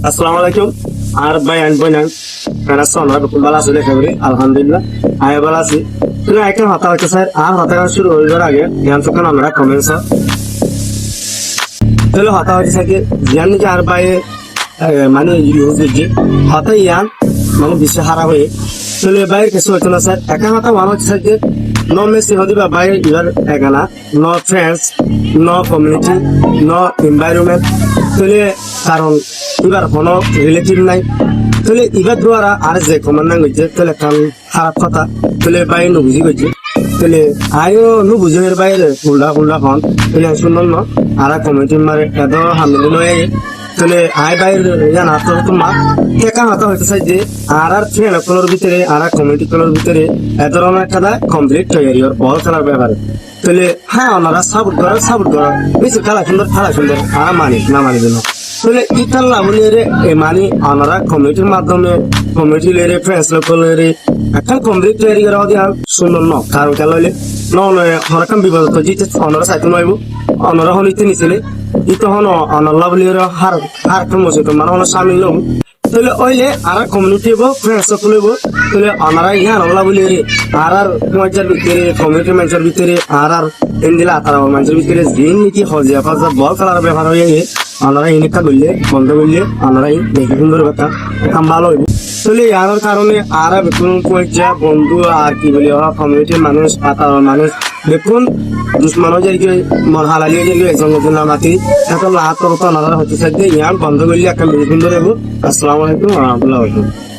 আসসালামু আলাইকুম। আর ভাই আন বইনান কানা সোনা বকুল বালা আছে দেখা করি আলহামদুলিল্লাহ আয় বালা আছি। তুমি একটা হতা হচ্ছে স্যার আর হতা শুরু হইবার আগে জ্ঞান তখন আমরা কমেন্টস তাহলে হতা হচ্ছে স্যার জ্ঞান কি আর ভাই মানে ইউজ যে হতা ইয়ান মানে বিশ্ব হারা হয়ে তাহলে বাইরের কিছু হতো না স্যার একা হতা ভালো হচ্ছে স্যার যে নো মেসি হতে বা বাইরে ইবার একানা no friends no community no environment তাহলে কারণ এবার কোনো রিলেটিভ নাই তাহলে এবার দ্বারা আর যে কমান না গেছে তাহলে কারণ খারাপ কথা তাহলে বাইরে নুবুঝি গেছে তাহলে আয়ও নুবুঝের বাইরে উল্টা উল্টা হন তাহলে সুন্দর ন আর কমিউনিটি মারে এত হামিল নয় তাহলে আয় বাইরে জানা তো তোমার টেকা হাতা হইতে চাই যে আর ফ্রেন্ড কোলোর ভিতরে আর কমিউনিটি কোলোর ভিতরে এ ধরনের খেলা কমপ্লিট হয়ে গেল বল খেলার ব্যাপারে তাহলে হ্যাঁ ওনারা সাপোর্ট করা বেশি খেলা সুন্দর আর মানি না মানি দিন তাহলে ইতার লাভলি রে মানি ওনারা কমিউনিটির মাধ্যমে কমিউনিটি লেরে ফ্রেন্ডস লোকলেরে এখন কমপ্লিট তৈরি করা দিয়ে সুন্দর ন কারণ খেলা হইলে নয় হরকাম বিপদ জিতে ওনারা সাইতে নইব ওনারা হলিতে নিছিলে ইতো হন অনাল্লা বলি হার হার কমছে তো মানে হলো সামিল লোক তাহলে ওইলে আর কমিউনিটি হবো ফ্রেন্ডস খুলব তাহলে ওনারা ইহান আল্লাহ বলি আর মজার ভিতরে কমিউনিটি মানুষের ভিতরে আর এনদিলা তারা মানুষের ভিতরে যে নীতি হজে বল খেলার ব্যবহার হয়ে ওনারা ইনিকা বললে বন্ধ করলে ওনারা দেখে সুন্দর কথা কাম ভালো হইব তাহলে ইয়ার কারণে আর বেতন পয়সা বন্ধু আর কি বলি কমিউনিটির মানুষ পাতার মানুষ দেখুন দুশ্মনও যে মন হালালি যে একজন মাতি এত লাভ করতো ওনারা হতে চাই ইয়ার বন্ধ করলে একটা সুন্দর হইব। আসসালামু আলাইকুম ওয়া রাহমাতুল্লাহি ওয়া বারাকাতুহু।